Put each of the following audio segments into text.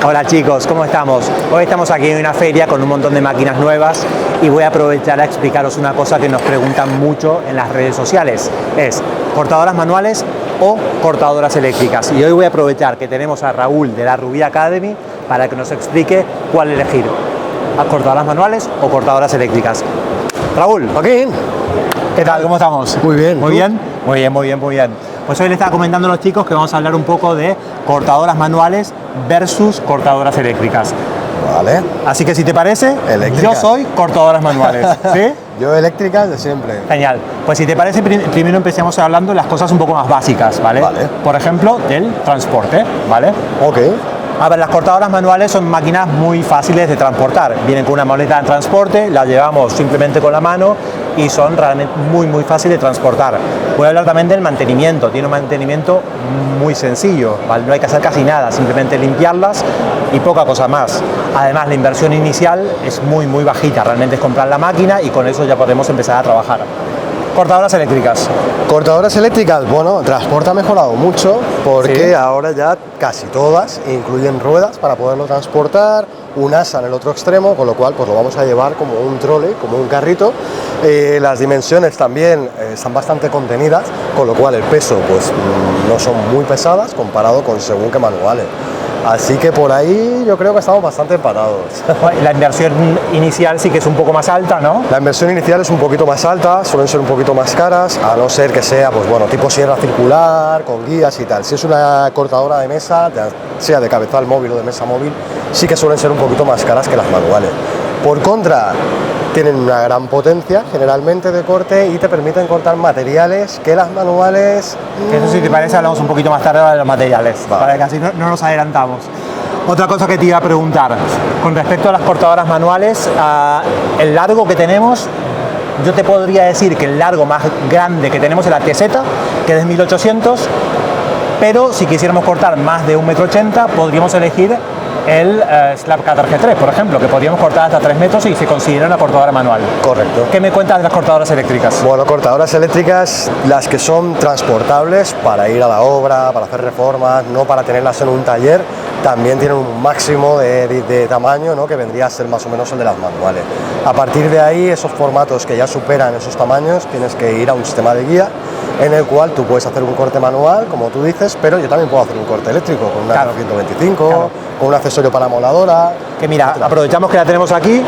Hola chicos, ¿cómo estamos? Hoy estamos aquí en una feria con un montón de máquinas nuevas y voy a aprovechar a explicaros una cosa que nos preguntan mucho en las redes sociales. Es cortadoras manuales o cortadoras eléctricas. Y hoy voy a aprovechar que tenemos a Raúl de la Rubí Academy para que nos explique cuál elegir. ¿Cortadoras manuales o cortadoras eléctricas? Raúl, Joaquín, ¿qué tal? ¿Cómo estamos? Muy bien. ¿Muy bien? Muy bien, muy bien, muy bien. Pues hoy le estaba comentando a los chicos que vamos a hablar un poco de cortadoras manuales versus cortadoras eléctricas. Vale. Así que si te parece, Eléctricas. yo soy cortadoras manuales. ¿Sí? Yo eléctricas de siempre. Genial. Pues si te parece, primero empecemos hablando de las cosas un poco más básicas, ¿vale? Vale. Por ejemplo, del transporte, ¿vale? Ok. A ver, las cortadoras manuales son máquinas muy fáciles de transportar. Vienen con una maleta de transporte, la llevamos simplemente con la mano y son realmente muy fáciles de transportar. Voy a hablar también del mantenimiento. Tiene un mantenimiento muy sencillo, ¿vale? No hay que hacer casi nada, simplemente limpiarlas y poca cosa más. Además, la inversión inicial es muy bajita. Realmente es comprar la máquina y con eso ya podemos empezar a trabajar. Cortadoras eléctricas. Cortadoras eléctricas, bueno, transporte ha mejorado mucho porque Sí. ahora ya casi todas incluyen ruedas para poderlo transportar, un asa en el otro extremo, con lo cual pues lo vamos a llevar como un trole, como un carrito. Las dimensiones también están bastante contenidas, con lo cual el peso pues no son muy pesadas comparado con según qué manuales. Así que por ahí yo creo que estamos bastante empatados. La inversión inicial sí que es un poco más alta, ¿no? La inversión inicial es un poquito más alta, suelen ser un poquito más caras, a no ser que sea, pues bueno, tipo sierra circular, con guías y tal. Si es una cortadora de mesa, sea de cabezal móvil o de mesa móvil, sí que suelen ser un poquito más caras que las manuales. Por contra, tienen una gran potencia generalmente de corte y te permiten cortar materiales que las manuales... Eso si te parece hablamos un poquito más tarde de los materiales, Vale. para que así no nos adelantamos. Otra cosa que te iba a preguntar, con respecto a las cortadoras manuales, el largo que tenemos, yo te podría decir que el largo más grande que tenemos es la TZ, que es de 1800, pero si quisiéramos cortar más de 1,80 m, podríamos elegir el Slapcutter G3, por ejemplo, que podríamos cortar hasta 3 metros y se considera una cortadora manual. Correcto. ¿Qué me cuentas de las cortadoras eléctricas? Bueno, cortadoras eléctricas, las que son transportables para ir a la obra, para hacer reformas, no para tenerlas en un taller, también tienen un máximo de tamaño, ¿no? Que vendría a ser más o menos el de las manuales. A partir de ahí, esos formatos que ya superan esos tamaños, tienes que ir a un sistema de guía en el cual tú puedes hacer un corte manual, como tú dices, pero yo también puedo hacer un corte eléctrico con una 125, claro. con un accesorio para moladora. Que mira, aprovechamos que la tenemos aquí,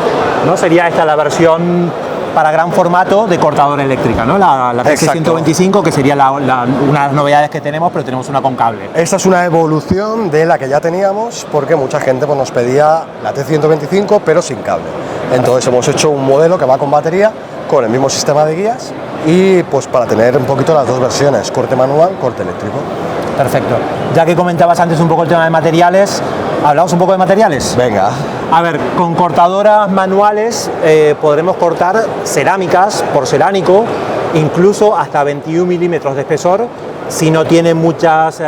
¿no? Sería esta la versión para gran formato de cortadora eléctrica, ¿no? La TC125, que sería una de las novedades que tenemos, pero tenemos una con cable. Esta es una evolución de la que ya teníamos, porque mucha gente pues, nos pedía la T125, pero sin cable. Entonces hemos hecho un modelo que va con batería, con el mismo sistema de guías, y pues para tener un poquito las dos versiones, corte manual, corte eléctrico. Perfecto. Ya que comentabas antes un poco el tema de materiales, ¿hablamos un poco de materiales? Venga. A ver, con cortadoras manuales podremos cortar cerámicas, porcelánico, incluso hasta 21 milímetros de espesor, si no tiene muchas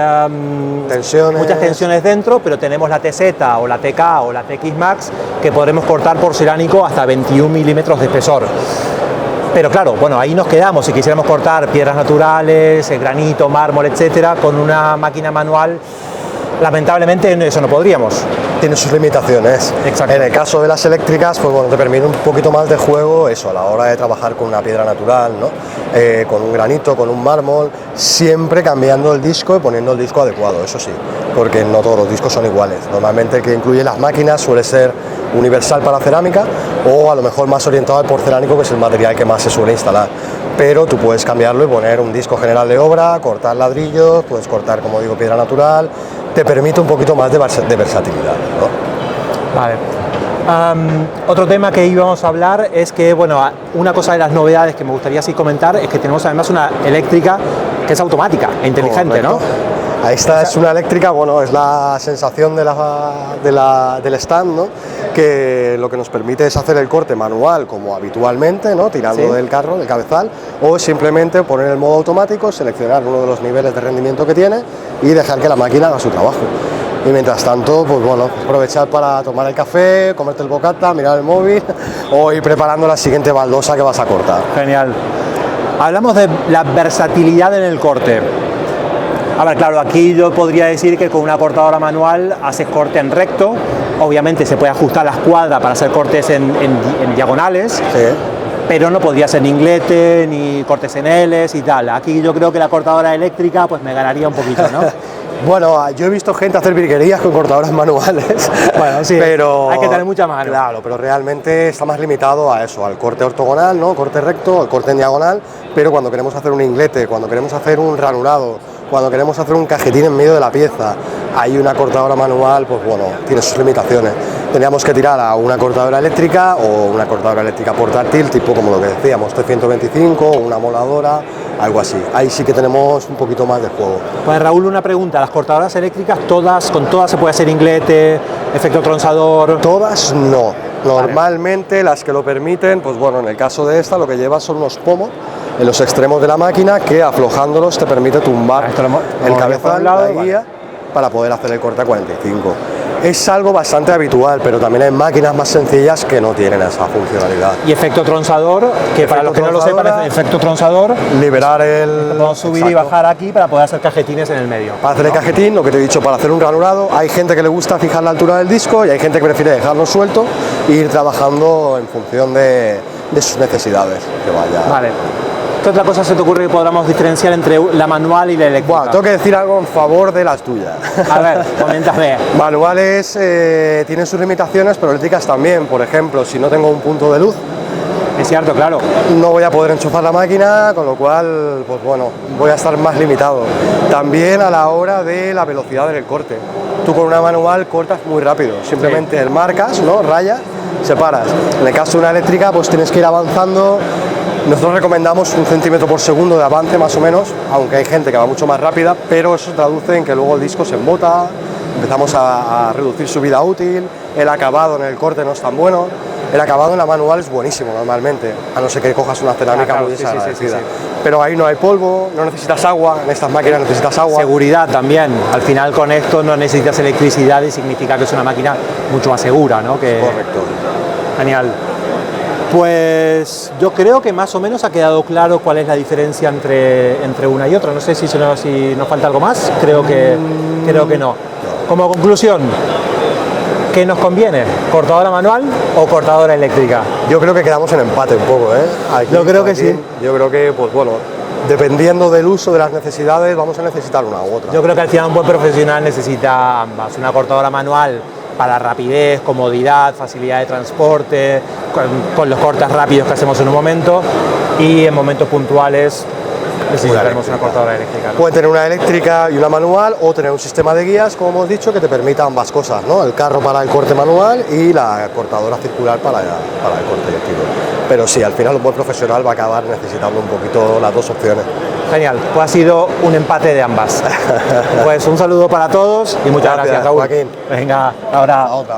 tensiones dentro, pero tenemos la TZ o la TK o la TX Max que podremos cortar porcelánico hasta 21 milímetros de espesor. Pero claro, bueno, ahí nos quedamos. Si quisiéramos cortar piedras naturales, granito, mármol, etcétera, con una máquina manual, lamentablemente eso no podríamos. Tiene sus limitaciones. Exacto. En el caso de las eléctricas, pues bueno, te permite un poquito más de juego eso a la hora de trabajar con una piedra natural, ¿no? Con un granito, con un mármol, siempre cambiando el disco y poniendo el disco adecuado, eso sí, porque no todos los discos son iguales. Normalmente el que incluye las máquinas suele ser universal para cerámica o a lo mejor más orientado al porcelánico, que es el material que más se suele instalar. Pero tú puedes cambiarlo y poner un disco general de obra, cortar ladrillos, puedes cortar, como digo, piedra natural, te permite un poquito más de versatilidad, ¿no? Vale. Otro tema que íbamos a hablar es que, bueno, una cosa de las novedades que me gustaría así comentar es que tenemos además una eléctrica que es automática e inteligente, Correcto. ¿no? Esta es una eléctrica, bueno, es la sensación del stand, ¿no? Que lo que nos permite es hacer el corte manual como habitualmente, ¿no? Tirando del carro, del cabezal, o simplemente poner el modo automático, seleccionar uno de los niveles de rendimiento que tiene y dejar que la máquina haga su trabajo. Y mientras tanto, pues bueno, aprovechar para tomar el café, comerte el bocata, mirar el móvil o ir preparando la siguiente baldosa que vas a cortar. Genial. Hablamos de la versatilidad en el corte. A ver, claro, aquí yo podría decir que con una cortadora manual haces corte en recto, obviamente se puede ajustar la escuadra para hacer cortes en diagonales, Sí. pero no podría ser ni inglete, ni cortes en Ls y tal. Aquí yo creo que la cortadora eléctrica pues me ganaría un poquito, ¿no? Bueno, yo he visto gente hacer virguerías con cortadoras manuales, Bueno, sí, pero hay que tener mucha mano. Claro, pero realmente está más limitado a eso, al corte ortogonal, ¿no? Corte recto, al corte en diagonal, pero cuando queremos hacer un inglete, cuando queremos hacer un ranurado, cuando queremos hacer un cajetín en medio de la pieza, hay una cortadora manual, pues bueno, tiene sus limitaciones. Tendríamos que tirar a una cortadora eléctrica o una cortadora eléctrica portátil, tipo como lo que decíamos, T125, una moladora, algo así. Ahí sí que tenemos un poquito más de juego. Pues Raúl, una pregunta, las cortadoras eléctricas, con todas se puede hacer inglete, efecto tronzador. Todas no. Normalmente las que lo permiten, pues bueno, en el caso de esta lo que lleva son unos pomos en los extremos de la máquina que aflojándolos te permite tumbar el cabezal, la guía, para poder hacer el corte a 45. Es algo bastante habitual, pero también hay máquinas más sencillas que no tienen esa funcionalidad. Y efecto tronzador, que para los que no lo sepan, es efecto tronzador. Liberar el... Podemos subir y bajar aquí para poder hacer cajetines en el medio. Para hacer el cajetín, lo que te he dicho, para hacer un ranurado, hay gente que le gusta fijar la altura del disco y hay gente que prefiere dejarlo suelto e ir trabajando en función de sus necesidades. Que vaya. Vale. ¿Qué otra cosa se te ocurre que podamos diferenciar entre la manual y la eléctrica? Bueno, tengo que decir algo en favor de las tuyas. A ver, coméntame. Manuales tienen sus limitaciones, pero eléctricas también. Por ejemplo, si no tengo un punto de luz, Es cierto, claro. no voy a poder enchufar la máquina, con lo cual, pues bueno, voy a estar más limitado. También a la hora de la velocidad del corte. Tú con una manual cortas muy rápido, simplemente marcas, ¿no? Rayas, separas. En el caso de una eléctrica, pues tienes que ir avanzando. Nosotros recomendamos 1 centímetro por segundo de avance más o menos, aunque hay gente que va mucho más rápida, pero eso se traduce en que luego el disco se embota, empezamos a reducir su vida útil, el acabado en el corte no es tan bueno. El acabado en la manual es buenísimo normalmente, a no ser que cojas una cerámica muy desagradecida. Pero ahí no hay polvo, no necesitas agua, en estas máquinas necesitas agua. Seguridad también. Al final con esto no necesitas electricidad y significa que es una máquina mucho más segura, ¿no? Correcto. Genial. Pues yo creo que más o menos ha quedado claro cuál es la diferencia entre una y otra. No sé si nos falta algo más, creo que no. Como conclusión, ¿qué nos conviene? ¿Cortadora manual o cortadora eléctrica? Yo creo que quedamos en empate un poco, ¿eh? Yo creo que sí. Yo creo que, pues bueno, dependiendo del uso de las necesidades, vamos a necesitar una u otra. Yo creo que al final un buen profesional necesita ambas. Una cortadora manual para rapidez, comodidad, facilidad de transporte, con los cortes rápidos que hacemos en un momento, y en momentos puntuales necesitaremos una cortadora eléctrica, ¿no? Puede tener una eléctrica y una manual, o tener un sistema de guías, como hemos dicho, que te permita ambas cosas, ¿no? El carro para el corte manual y la cortadora circular para el corte eléctrico. Pero sí, al final un buen profesional va a acabar necesitando un poquito las dos opciones. Genial, pues ha sido un empate de ambas. Pues un saludo para todos y muchas gracias, Raúl. Joaquín. Venga, ahora. A otra.